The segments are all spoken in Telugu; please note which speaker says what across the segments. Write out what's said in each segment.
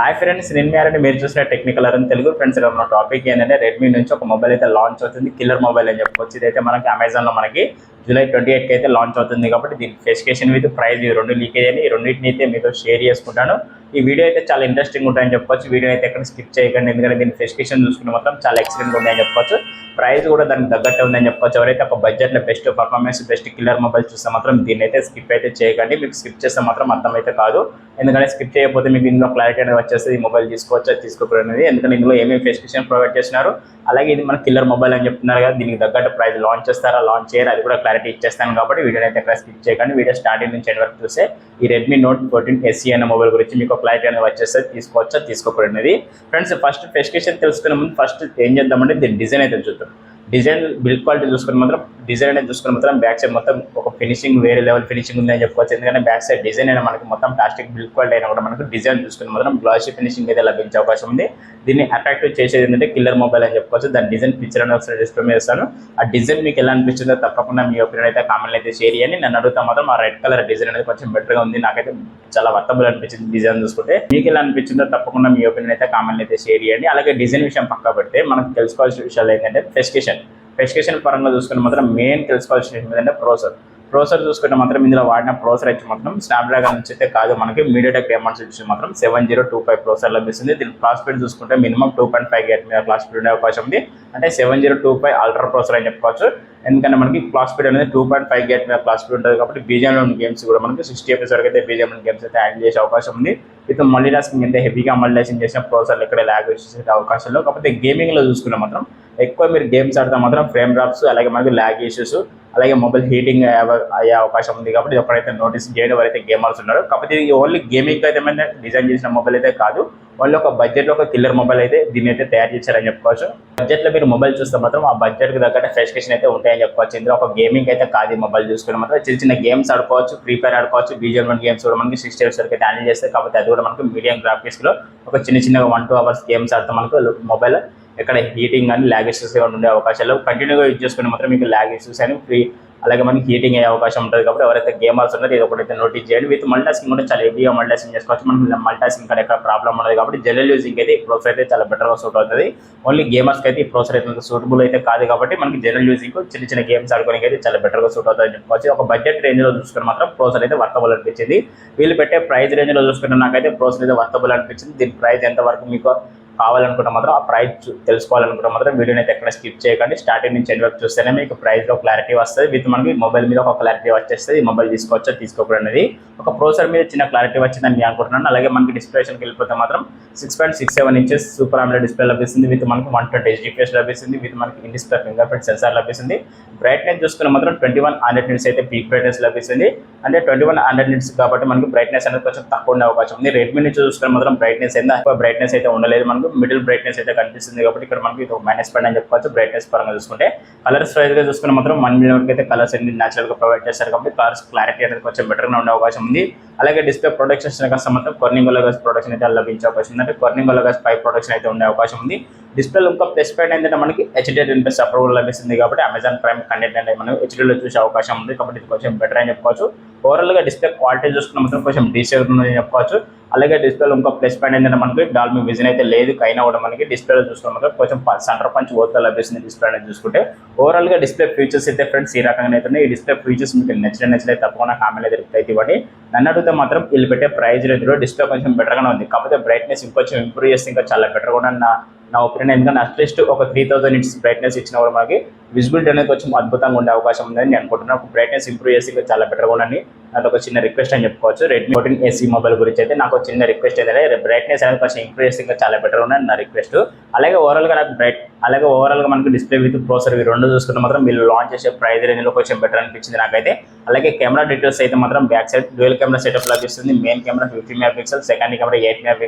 Speaker 1: హాయ్ ఫ్రెండ్స్, నేను మీ మీరు చూసిన టెక్నికల్ అని తెలుగు ఫ్రెండ్స్. మన టాపిక్ ఏంటంటే రెడ్మీ నుంచి ఒక మొబైల్ అయితే లాంచ్ అవుతుంది. కిల్లర్ మొబైల్ అని చెప్పుకోవచ్చు. ఇదైతే మనకి అమెజాన్లో మనకి జూలై 28కి అయితే లాంచ్ అవుతుంది. కాబట్టి దీని స్పెసిఫికేషన్ విత్ ప్రైస్ ఈ రెండు లీక్ అయ్యాయి. ఈ రెండింటిని అయితే మీతో షేర్ చేసుకుంటాను. ఈ వీడియో అయితే చాలా ఇంట్రెస్టింగ్ ఉంటాయని చెప్పుకోవచ్చు. వీడియో అయితే ఎక్కడ స్కిప్ చేయకండి, ఎందుకంటే దీని స్పెసిఫికేషన్ చూసుకుంటే మాత్రం చాలా ఎక్సలెంట్ ఉంటాయని చెప్పుకోవచ్చు. ప్రైస్ కూడా దానికి తగ్గట్టే ఉందని చెప్పుకోవచ్చు. ఎవరైతే ఒక బడ్జెట్లో best performance best killer mobile చూస్తే మాత్రం దీన్ని అయితే స్కిప్ అయితే చేయకండి. మీకు స్కిప్ చేస్తే మాత్రం అర్థమైతే కాదు, ఎందుకంటే స్కిప్ చేయకపోతే మీకు ఇందులో క్లారిటీ అనేది వచ్చేస్తుంది. ఈ మొబైల్ తీసుకోవచ్చు తీసుకోకూడదు, ఎందుకంటే ఇందులో ఏమేమి స్పెసిఫికేషన్ ప్రొవైడ్ చేస్తున్నారు, అలాగే ఇది మన కిల్లర్ మొబైల్ అని చెప్తున్నారు కదా, దీనికి తగ్గట్టు ప్రైస్ లాంచ్ చేస్తారా లాంచ్ చేయరు అది కూడా క్లారిటీ ఇచ్చేస్తాను. కాబట్టి వీడియోని అయితే ఎక్కడ స్కిప్ చేయకండి. వీడియో స్టార్టింగ్ నుంచి ఎండ్ వరకు చూస్తే ఈ రెడ్మీ నోట్ 14 SE అనే మొబైల్ గురించి మీకు క్లారిటీ అనేది వచ్చేస్తుంది. తీసుకోవచ్చా తీసుకోకూడదు ఫ్రెండ్స్. ఫస్ట్ స్పెసిఫికేషన్ తెలుసుకునే ముందు ఫస్ట్ ఏం చేద్దామంటే దీని డిజైన్ అయితే చూద్దాం. డిజైన్ బిల్డ్ క్వాలిటీ చూసుకుని మాత్రం డిజైన్ అనేది చూసుకుని మాత్రం బ్యాక్ సైడ్ మొత్తం ఒక ఫినిషింగ్ వేరే లెవెల్ ఫినిషింగ్ ఉందని చెప్పుకోవచ్చు. ఎందుకంటే బ్యాక్ సైడ్ డిజైన్ అయినా మనకి మొత్తం ప్లాస్టిక్ బిల్డ్ క్వాలిటీ అయినా కూడా మనకు డిజైన్ చూసుకుని మాత్రం గ్లాసీ ఫినిషింగ్ అయితే లభించే అవకాశం ఉంది. దీన్ని అట్రాక్టివ్ చేసేది ఏంటంటే కిల్లర్ మొబైల్ అని చెప్పుకోవచ్చు. దాని డిజైన్ పిక్చర్ అనేది ఒకసారి డిస్ప్లే చేస్తాను. ఆ డిజైన్ మీకు ఎలా అనిపించిందో తప్పకుండా మీ ఒపీనియన్ అయితే కామెంట్ అయితే షేర్ చేయండి. నన్ను అడుగుతా మాత్రం ఆ రెడ్ కలర్ డిజైన్ అనేది కొంచెం బెటర్గా ఉంది, నాకైతే చాలా వర్తబుల్ అనిపించింది డిజైన్ చూసుకుంటే. మీకు ఎలా అనిపించిందో తప్పకుండా మీ ఒపీనియన్ అయితే కామెంట్ అయితే షేర్ చేయండి. అలాగే డిజైన్ విషయం పక్క పెడితే మనకు తెలుసుకోవాల్సిన విషయాలు ఏంటంటే స్పెసిఫికేషన్ పరంగా చూసుకుంటే మాత్రం మెయిన్ తెలుసుకోవాల్సిన విషయం ఏంటంటే ప్రోసెసర్ చూసుకుంటే మాత్రం ఇందులో వాడిన ప్రోసెసర్ వచ్చి మాత్రం స్నాప్డ్రాగన్ నుంచి అయితే కాదు, మనకి మీడియాటెక్ డైమండ్స్ వచ్చి మాత్రం 7025 ప్రోసెసర్ లభిస్తుంది. దీని క్లాక్ స్పీడ్ చూసుకుంటే మినిమం 2.5 GHz మీద క్లాక్ స్పీడ్ ఉండే అవకాశం ఉంది. అంటే 7025 అల్ట్రా ప్రోసెసర్ అని చెప్పుకోవచ్చు. ఎందుకంటే మనకి క్లాక్ స్పీడ్ అనేది 2.5 GHz మీద క్లాక్ స్పీడ్ ఉంటుంది. కాబట్టి బీజిఎంలో ఉన్న గేమ్స్ కూడా మనకి 60 FPS వరకు అయితే బీజిఎంలో గేమ్స్ అయితే హ్యాండిల్ చేసే అవకాశం ఉంది. విత్ మల్టీ టాస్కింగ్ అయితే హెవీగా మల్టీ టాస్కింగ్ చేసిన ప్రోసెసర్ ఇక్కడ ల్యాగ్ చేసే అవకాశాలు. కాకపోతే గేమింగ్లో చూసుకుంటే మాత్రం ఎక్కువ మీరు గేమ్స్ ఆడితే మాత్రం ఫ్రేమ్ డ్రాప్స్, అలాగే మనకి ల్యాగ్ ఇష్యూస్, అలాగే మొబైల్ హీటింగ్ అయ్యే అవకాశం ఉంది. కాబట్టి ఎప్పుడైతే నోటీస్ చేయడం ఎవరైతే గేమర్స్ ఉన్నారో. కాకపోతే ఇది ఓన్లీ గేమింగ్ అయితే ఏమైనా డిజైన్ చేసిన మొబైల్ అయితే కాదు, వాళ్ళు ఒక బడ్జెట్లో ఒక కిల్లర్ మొబైల్ అయితే దీన్ని అయితే తయారు చేశారని చెప్పుకోవచ్చు. బడ్జెట్లో మీరు మొబైల్ చూస్తే మాత్రం ఆ బడ్జెట్కి తగ్గట్టు స్పెసిఫికేషన్ అయితే ఉంటాయని చెప్పుకోవచ్చు. ఇందులో ఒక గేమింగ్ అయితే కాదు ఈ మొబైల్ చూసుకుని మాత్రం చిన్న గేమ్స్ ఆడుకోవచ్చు, ఫ్రీ ఫైర్ ఆడుకోవచ్చు, BGM గేమ్స్ కూడా మనకి 60 FPS వరకు అయితే హ్యాండిల్ చేస్తాయి. కాబట్టి అది కూడా మనకి మీడియం గ్రాఫిక్స్లో ఒక చిన్నగా 1-2 hours గేమ్స్ ఆడితే మనకు మొబైల్ ఎక్కడ హీటింగ్ కానీ ల్యాగ్ ఇష్యూస్ ఉండే అవకాశాలు. కంటిన్యూగా యూజ్ చేసుకుని మాత్రం మీకు ల్యాగ్ ఇష్యూస్ అని అలాగే మనకి హీటింగ్ అయ్యే అవకాశం ఉంటుంది. కాబట్టి ఎవరైతే గేమర్స్ ఉన్నారో ఇది ఒకటైతే నోటీస్ చేయండి. విత్ మల్టీటాస్కింగ్ కూడా చాలా హెవీగా మల్టీటాస్కింగ్ చేసుకోవచ్చు. మనకి మల్టీటాస్కింగ్ కానీ ఎక్కడ ప్రాబ్లం ఉండదు. కాబట్టి జనరల్ యూజింగ్ అయితే ఈ ప్రోసెసర్ అయితే చాలా బెటర్గా సూట్ అవుతుంది. ఓన్లీ గేమర్స్కి అయితే ఈ ప్రోసెసర్ అయితే సూటబుల్ అయితే కాదు. కాబట్టి మనకి జనరల్ యూజింగ్ చిన్న గేమ్స్ ఆడుకోవడానికి అయితే చాలా బెటర్గా సూట్ అవుతుందని చెప్పుకోవచ్చు. ఒక బడ్జెట్ రేంజ్లో చూసుకుని మాత్రం ప్రోసెసర్ అయితే వర్తబుల్ అనిపించింది. వీళ్ళు పెట్టే ప్రైస్ రేంజ్లో చూసుకుంటే నాకైతే ప్రోసెసర్ అయితే వర్తబుల్ అనిపించింది. దీని ప్రైస్ ఎంతవరకు మీకు కావాలనుకుంటే మాత్రం ఆ ప్రైస్ తెలుసుకోవాలనుకుంటే మాత్రం వీడియోని అయితే ఎక్కడ స్కిప్ చేయకండి. స్టార్టింగ్ నుంచి ఎండ్ వరకు చూస్తేనే మీకు ప్రైస్లో క్లారిటీ వస్తుంది. విత్ మనకి మొబైల్ మీద ఒక క్లారిటీ వచ్చేస్తుంది. ఈ మొబైల్ తీసుకోవచ్చా తీసుకోకూడదు ఒక ప్రోసెసర్ మీద చిన్న క్లారిటీ వచ్చిందని నేను అనుకుంటున్నాను. అలాగే మనకి డిస్ప్లేషన్కి వెళ్ళిపోతే మాత్రం 6.67 inches సూపర్ AMOLED డిస్ప్లే లభిస్తుంది. విత్ మనకి 120 HDPS లభిస్తుంది. విత్ మనకి in display finger print censor లభిస్తుంది. బ్రైట్నెస్ చూసుకున్న మాత్రం 2100 nits అయితే పీక్ బ్రైట్నెస్ లభిస్తుంది. అంటే 2100 nits కాబట్టి మనకి బ్రైట్నెస్ అనేది కొంచెం తక్కువ ఉండే అవకాశం ఉంది. రెడ్మీ నుంచి చూసుకున్న మాత్రం బ్రైట్నెస్ అయితే ఎక్కువ బ్రైట్నెస్ అయితే ఉండలేదు, మనకు మిడిల్ బ్రైట్నెస్ అయితే కనిపిస్తుంది. కాబట్టి ఇక్కడ మనకి -10 అని చెప్పుకోవచ్చు బ్రైట్నెస్ పరంగా చూసుకుంటే. కలర్స్ వైజ్గా చూసుకున్న మాత్రం 1 million వరకు అయితే కలర్స్ అన్ని న్యాచురల్గా ప్రొవైడ్ చేస్తారు. కాబట్టి కలర్స్ క్లారిటీ అనేది కొంచెం బెటర్గా ఉండే అవకాశం ఉంది. అలాగే డిస్ప్లే ప్రొడక్షన్ కాస్త మాత్రం Corning OLED ప్రొడక్షన్ అయితే లభించే అవకాశం ఉంది. అంటే Corning OLED 5 ప్రొడక్షన్ అయితే ఉండే అవకాశం ఉంది. డిస్ప్లేలో ఇంకా ప్లస్ పాయింట్ ఏంటంటే మనకి HD10+ అప్రూవల్ లభిస్తుంది. కాబట్టి అమెజాన్ ప్రైమ్ కంటెంట్ అనేది మనం హెచ్డీలో చూసే అవకాశం ఉంది. కాబట్టి ఇది కొంచెం బెటర్ అని చెప్పుకోవచ్చు. ఓవరాల్గా డిస్ప్లే క్వాలిటీ చూసుకున్న మాత్రం కొంచెం డీసెంట్ ఉందని చెప్పుకోవచ్చు. అలాగే డిస్ప్లేలో ఇంకా ప్లస్ పాయింట్ ఏంటంటే మనకి డాల్బీ విజన్ అయితే లేదు, అయినా కూడా మనకి డిస్ప్లేలో చూసుకున్న మాత్రం కొంచెం సెంటర్ పంచ్ ఓర్తో లభిస్తుంది డిస్ప్లే అనేది చూసుకుంటే. ఓవరాల్గా డిస్ప్లే ఫీచర్స్ అయితే ఫ్రెండ్స్ ఈ రకంగా అయితే ఈ డిస్ప్లే ఫీచర్స్ మీకు నచ్చినట్లయితే తప్పకుండా కామెంట్ అయితే రిప్లై ఇవ్వండి. నన్ను అడిగితే మాత్రం వీళ్ళు పెట్టే ప్రైస్ రేంజ్లో డిస్ప్లే కొంచెం బెటర్గానే ఉంది. కాకపోతే బ్రైట్నెస్ ఇంకొంచెం ఇంప్రూవ్ చేస్తే ఇంకా చాలా బెటర్గా కూడా నా ఒపీనియన్. ఎందుకంటే అట్లీస్ట్ ఒక 3000 nits బ్రైట్నెస్ ఇచ్చిన కూడా మనకి విజిబిలిటీ అనేది కొంచెం అద్భుతంగా ఉండే అవకాశం ఉందని నేను అనుకుంటున్నాను. ఒక బ్రైట్నెస్ ఇంప్రూవ్ చేసి ఇంకా చాలా బెటర్గా ఉండండి. నాకు ఒక చిన్న రిక్వెస్ట్ అని చెప్పుకోవచ్చు. రెడ్మీ 14 SE మొబైల్ గురించి అయితే నాకు చిన్న రిక్వెస్ట్ ఏంటంటే బ్రైట్నెస్ అనేది కొంచెం ఇంప్రూవ్ చేసి ఇంకా చాలా బెటర్గా ఉందని నా రిక్వెస్ట్. అలాగే ఓవరాల్గా మనకి డిస్ప్లే విత్ ప్రోసెసర్ ఇవి రెండు చూసుకుంటే మాత్రం వీళ్ళు లాంచ్ చేసే ప్రైస్ రేంజ్లో కొంచెం బెటర్ అనిపించింది నాకైతే. అలాగే కెమెరా డీటెయిల్స్ అయితే మాత్రం back side dual camera setup లభిస్తుంది. Main camera 50 MP, second camera 8 MP.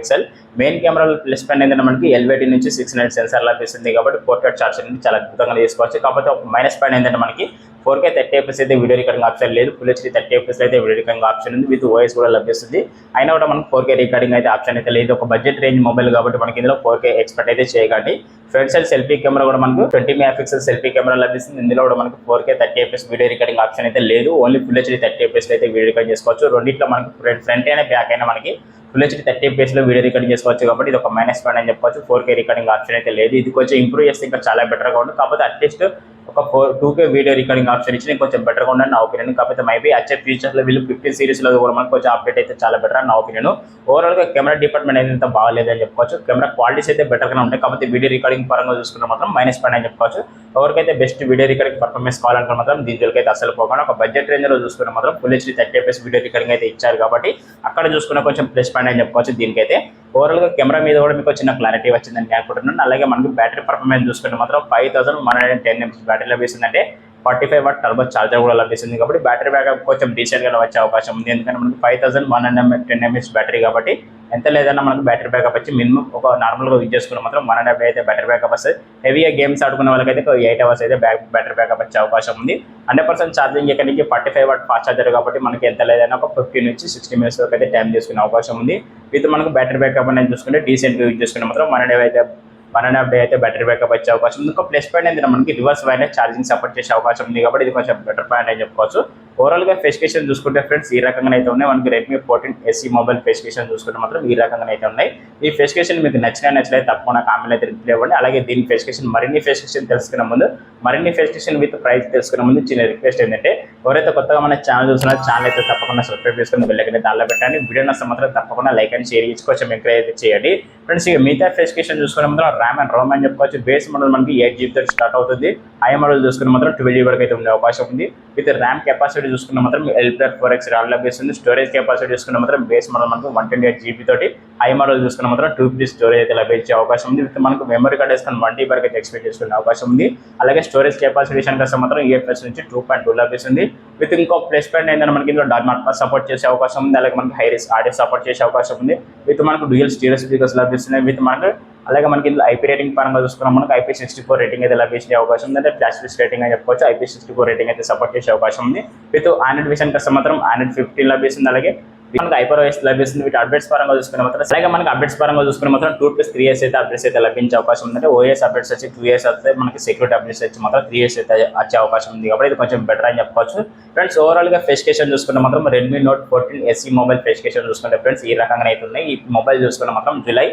Speaker 1: Main camera plus point ఏంటంటే మనకి LVD నుంచి 600 సెన్సార్ లభిస్తుంది. కాబట్టి పోర్ట్రేట్ చార్జర్ చాలా అద్భుతంగా తీసుకోవచ్చు. కాకపోతే ఒక మైనస్ పాయింట్ ఏంటంటే మనకి 4K 30 FPS అయితే వీడియో రికార్డింగ్ ఆప్షన్ లేదు. Full HD 30 FPS అయితే వీడియో రికార్డింగ్ ఆప్షన్ ఉంది. విత్ OS కూడా లభిస్తుంది. అయినా కూడా మనకు 4K రికార్డింగ్ అయితే ఆప్షన్ అయితే లేదు. ఒక బడ్జెట్ రేంజ్ మొబైల్ కాబట్టి మనకి ఇందులో 4K ఎక్స్పెక్ట్ అయితే చేయకండి. ఫ్రంట్ సైడ్ సెల్ఫీ కెమెరా కూడా మనకు 20 MP సెల్ఫీ కెమెరా లభిస్తుంది. ఇందులో కూడా మనకు 4K 30 FPS video recording option అయితే లేదు. ఓన్లీ Full HD 30 FPS అయితే వీడియో రికార్డ్ చేసుకోవచ్చు. రెండిట్లో మనకు ఫ్రంట్ అయినా బ్యాక్ అయినా మనకి ఫుల్ హెచ్డీ 30 FPS లో వీడియో రికార్డింగ్ చేసుకోవచ్చు కాబట్టి ఇది ఒక మైనస్ పాయింట్ అని చెప్పొచ్చు. 4K రికార్డింగ్ ఆప్షన్ అయితే లేదు. ఇది కొంచెం ఇంప్రూవ్ చేస్తే ఇంకా చాలా బెటర్గా ఉంటుంది. కాకపోతే అట్లీస్ట్ ఒక 2K వీడియో రికార్డింగ్ ఆప్షన్ ఇచ్చి కొంచెం బెటర్గా ఉందని నా ఒపీనియన్. కాకపోతే మేబీ వచ్చే ఫ్యూచర్లో వీళ్ళు 15 సిరీస్లో కూడా మనకు కొంచెం అప్డేట్ అయితే చాలా బెటర్ అని నా ఒపీనియన్. ఓవరాల్గా కెమెరా డిపార్ట్మెంట్ అయితే బాగాలేదు అని చెప్పుకోవచ్చు. కెమెరా క్వాలిటీస్ అయితే బెటర్గానే ఉంటాయి. కాకపోతే వీడియో రికార్డింగ్ పరంగా చూసుకుంటే మాత్రం మైనస్ పాయింట్ అని చెప్పుకోవచ్చు. ఎవరికైతే బెస్ట్ వీడియో రికార్డింగ్ పర్ఫార్మెన్స్ కావాలనుకున్న మాత్రం దీనికి అయితే అసలు పోకుండా ఒక బడ్జెట్ రేంజ్లో చూసుకుంటే మాత్రం full HD 30 FPS video recording అయితే ఇచ్చారు కాబట్టి అక్కడ చూసుకున్న కొంచెం ప్లస్ పాయింట్ అని చెప్పుకోవచ్చు. దీనికైతే ఓవరాల్గా కెమెరా మీద కూడా మీకు చిన్న క్లారిటీ వచ్చిందని అనుకుంటున్నాను. అలాగే మనకి బ్యాటరీ పర్ఫార్మెన్స్ చూసుకుంటే మాత్రం 5110 mAh బ్యాటరీ లభిస్తుందంటే 45 వాట్ టర్బో చార్జర్ కూడా లభిస్తుంది కాబట్టి బ్యాటరీ బ్యాకప్ కొంచెం డీసెంట్గా వచ్చే అవకాశం ఉంది. ఎందుకంటే మనకి 5110 mAh బ్యాటరీ కాబట్టి ఎంత లేదన్నా మనకు బ్యాటరీ బ్యాకప్ వచ్చి మినిమం ఒక నార్మల్గా యూజ్ చేసుకున్న మాత్రం 1.5 అయితే బ్యాటరీ బ్యాకప్ వస్తుంది. హెవీగా గేమ్స్ ఆడుకునే వాళ్ళకైతే 8 hours అయితే బ్యాటరీ బ్యాకప్ వచ్చే అవకాశం ఉంది. 100% ఛార్జింగ్ ఎక్కడి నుంచి 45 వాట్ ఫాస్ట్ ఛార్జర్ కాబట్టి మనకి ఎంత లేదన్నా ఒక 15 నుంచి 60 minutes వరకు అయితే టైం చేసుకునే అవకాశం ఉంది. విత్ మనకు బ్యాటరీ బ్యాకప్ అనేది చూసుకుంటే డీసెంట్గా యూజ్ చేసుకునే మాత్రం 1.5 డే అయితే బ్యాటరీ బ్యాకప్ వచ్చే అవకాశం ఉంది. ఒక ప్లస్ పాయింట్ ఏంటంటే మనకి రివర్స్ వైర్లెస్ ఛార్జింగ్ సపోర్ట్ చేసే అవకాశం ఉంది కాబట్టి ఇది కొంచెం బెటర్ పాయింట్ అని చెప్పుకోవచ్చు. ఓవరాల్గా స్పెసిఫికేషన్ చూసుకుంటే ఫ్రెండ్స్ ఈ రకంగా అయితే ఉన్నాయి. మనకి Redmi 14 SE మొబైల్ స్పెసిఫికేషన్ చూసుకుంటే మాత్రం ఈ రకంగా అయితే ఉన్నాయి. ఈ స్పెసిఫికేషన్ మీకు నచ్చలేదు తప్పకుండా కామెంట్ అయితే రిప్లై ఇవ్వండి. అలాగే దీని స్పెసిఫికేషన్ మరిన్ని స్పెసిఫికేషన్ తెలుసుకునే ముందు మరిన్ని స్పెసిఫికేషన్ విత్ ప్రైస్ తెలుసుకునే ముందు చిన్న రిక్వెస్ట్ ఏంటంటే ఎవరైతే కొత్తగా మన ఛానల్ చూస్తున్నారో ఛానల్ అయితే తప్పకుండా సబ్స్క్రైబ్ చేసుకుని బెల్ ఐకాన్ దానిలో పెట్టండి. వీడియో నచ్చితే మాత్రం తప్పకుండా లైక్ అండ్ షేర్ చేసి కొంచెం ఎంకరేజ్ అయితే చేయండి ఫ్రెండ్స్. ఇక మిగతా స్పెసిఫికేషన్ చూసుకునే మాత్రం ర్యామ్ అండ్ రోమ్ అని చెప్పుకోవచ్చు. బేస్ మోడల్ మనకి 8GB తోటి స్టార్ట్ అవుతుంది. హై మోడల్ చూసుకున్న మాత్రం 12GB వరకు అయితే ఉండే అవకాశం ఉంది. విత్ ర్యామ్ కెపాసిటీ చూసుకున్న మాత్రం L+4X RAM లభిస్తుంది. స్టోరేజ్ కెపాసిటీ చూసుకున్న మాత్రం బేస్ మోడల్ మనకు 128GB తోటి, హై మోడల్ చూసుకున్న మాత్రం 2GB స్టోరేజ్ అయితే లభించే అవకాశం ఉంది. విత్ మనకు మెమరీ కార్డ్ వేసుకుని 1TB వరకు అయితే ఎక్స్పెక్ట్ చేసుకునే అవకాశం ఉంది. అలాగే స్టోరేజ్ కెపాసిటీ కనుక మాత్రం UFS నుంచి 2.2 లభిస్తుంది. విత్ ఇంకో ప్లస్ పాయింట్ ఏంటంటే మనకి ఇందులో డాట్ సపోర్ట్ చేసే అవకాశం ఉంది. అలాగే మనకి హై రిస్ ఆడియో సపోర్ట్ చేసే అవకాశం ఉంది. విత్ మనకు డ్యూయల్ స్టీరియో స్పీకర్స్ లభిస్తున్నాయి. విత్ మనకు అలాగే మనకి ఇందులో IP రేటింగ్ పరంగా చూసుకున్నాం మనకు IP64 రేటింగ్ అయితే లభించే అవకాశం ఉంది. అంటే ఫ్లాష్ రేటింగ్ అని చెప్పుకోవచ్చు. IP64 రేటింగ్ అయితే సపోర్ట్ చేసే అవకాశం ఉంది. విత్ ఆండ్రాయిడ్ విషన్ కస్టమర్ మాత్రం ఆండ్రాయిడ్ 15 లభిస్తుంది. అలాగే మనకు HyperOS లభిస్తుంది. వీటి అప్డేట్స్ పరంగా చూసుకునే మాత్రం అలాగే మనకి అప్డేట్స్ పరంగా చూసుకునే మాత్రం 2+3 years అయితే అప్డేట్స్ అయితే లభించే అవకాశం ఉంది. అంటే OS అప్డేట్స్ వచ్చి 2 years వస్తే మనకి సెక్యూరిటీ అప్డేట్స్ వచ్చి మాత్రం 3 years అయితే వచ్చే అవకాశం ఉంది కాబట్టి ఇది కొంచెం బెటర్ అని చెప్పుకోవచ్చు ఫ్రెండ్స్. ఓవరాల్గా స్పెసిఫికేషన్ చూసుకుంటే మాత్రం Redmi Note 14 SE mobile specification చూసుకుంటే ఫ్రెండ్స్ ఈ రకంగా అయితే ఉన్నాయి. ఈ మొబైల్ చూసుకుంటే మాత్రం July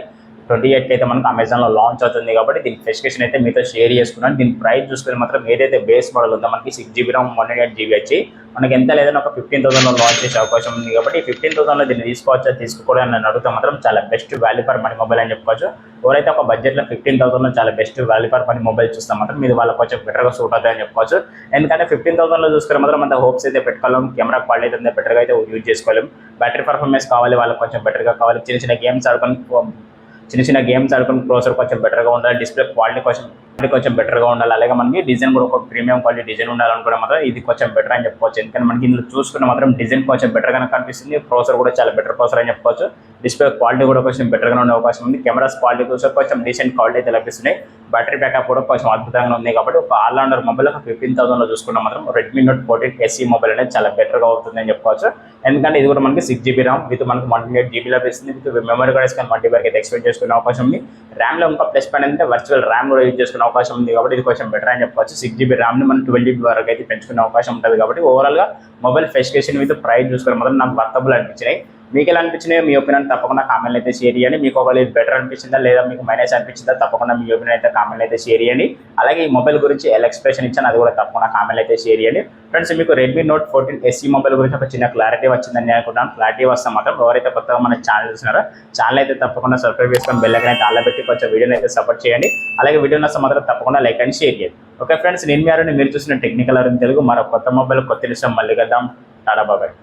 Speaker 1: 28 అయితే మనకు అమెజాన్లో లాంచ్ అవుతుంది కాబట్టి దీని స్పెసిఫికేషన్ అయితే మీతో షేర్ చేసుకున్నాను. దీని ప్రైస్ చూసుకుని మాత్రం ఏదైతే బేస్ మోడల్ ఉందో మనకి 6GB RAM 128GB వచ్చి మనకి ఎంత లేదని ఒక 15,000లో లాంచ్ చేసే అవకాశం ఉంది కాబట్టి 15,000లో దీన్ని తీసుకోవచ్చా తీసుకోకూడదు అని అడిగితే మాత్రం చాలా best value for money mobile అని చెప్పుకోవచ్చు. ఎవరైతే ఒక బడ్జెట్లో 15,000లో చాలా best value for money mobile చూస్తే మాత్రం మీరు వాళ్ళకి కొంచెం బెటర్గా సూట్ అవుతుంది అని చెప్పుకోవచ్చు. ఎందుకంటే 15,000లో చూసుకుని మాత్రం అంత హోప్స్ అయితే పెట్టుకోలేము. కెమెరా క్వాలిటీ అయితే బెటర్గా అయితే యూజ్ చేసుకోలేము. బ్యాటరీ పర్ఫార్మెన్స్ కావాలి వాళ్ళకి కొంచెం బెటర్గా కావాలి. చిన్న చిన్న గేమ్స్ ఆడుకుని ప్రాసెసర్ కొంచెం బెటర్గా ఉండాలి. డిస్ప్లే క్వాలిటీ కొంచెం బెటర్గా ఉండాలి. అలాగే మనకి డిజైన్ కూడా ఒక ప్రీమియం క్వాలిటీ డిజైన్ ఉండాలనుకున్న మాత్రం ఇది కొంచెం బెటర్ అని చెప్పుకోవచ్చు. ఎందుకంటే మనకి ఇందులో చూసుకున్న మాత్రం డిజైన్ కొంచెం బెటర్గా కనిపిస్తుంది. ప్రాసెసర్ కూడా చాలా బెటర్ ప్రాసెసర్ అని చెప్పుకోవచ్చు. డిస్ప్లే క్వాలిటీ కూడా కొంచెం బెటర్గా ఉండే అవకాశం ఉంది. కెమెరాస్ క్వాలిటీ కూడా కొంచెం డీసెంట్ క్వాలిటీ అయితే లభిస్తున్నాయి. బ్యాటరీ బ్యాకప్ కూడా కొంచెం అద్భుతంగా ఉంది కాబట్టి ఒక ఆల్రౌండర్ మొబైల్ ఒక 15,000లో చూసుకున్న మాత్రం Redmi Note 14 SE మొబైల్ అనేది చాలా బెటర్గా అవుతుంది అని చెప్పుకోవచ్చు. ఎందుకంటే ఇది కూడా మనకి 6GB RAM విత్ మనకు 128GB లభిస్తుంది. విత్ మెమరీ కార్డ్ కానీ 1TB వరకు అయితే ఎక్స్పెక్ట్ చేసుకునే అవకాశం ఉంది. ర్యామ్లో ఇంకా ప్లస్ పాయింట్ అంటే వర్చువల్ ర్యామ్ కూడా యూజ్ చేసుకునే అవకాశం ఉంది కాబట్టి ఇది కొంచెం బెటర్ అని చెప్పవచ్చు. 6GB ర్యామ్ని మనం 12GB వరకు అయితే పెంచుకునే అవకాశం ఉంటుంది కాబట్టి ఓవరాల్గా మొబైల్ స్పెసిఫికేషన్ విత్ ప్రైస్ చూసుకునే మాత్రం నాకు వర్తబుల్ అనిపించినాయి. మీకు ఎలా అనిపించినాయో మీ ఒపీనియన్ తప్పకుండా కామెంట్ అయితే షేర్ చేయండి. మీకు ఒకవేళ ఇది బెటర్ అనిపించిందా లేదా మీకు మైనస్ అనిపించిందా తప్పకుండా మీ ఒపీనియన్ అయితే కామెంట్ అయితే షేర్ చేయండి. అలాగే ఈ మొబైల్ గురించి ఎలా ఎక్స్ప్రెషన్ ఇచ్చాను అది కూడా తప్పకుండా కామెంట్ అయితే షేర్ చేయండి ఫ్రెండ్స్. మీకు Redmi Note 14 SE మొబైల్ గురించి ఒక చిన్న క్లారిటీ వచ్చిందని అనుకుంటున్నాను. క్లారిటీ వస్తే మాత్రం ఎవరైతే కొత్తగా మన ఛానల్ చూస్తున్నారో ఛానల్ అయితే తప్పకుండా సబ్స్క్రైబ్ చేసుకొని బెల్ ఐకాన్ అయితే ఆల్ పెట్టి కొంచెం వీడియోని అయితే సపోర్ట్ చేయండి. అలాగే వీడియో నచ్చితే మాత్రం తప్పకుండా లైక్ అండ్ షేర్ చేయండి. ఓకే ఫ్రెండ్స్, నేను మీరు చూసిన టెక్నికల్ తెలుగు మరో కొత్త మొబైల్ కొత్త విషయం మళ్ళీ కద్దాం. టాటా బాబాయ్.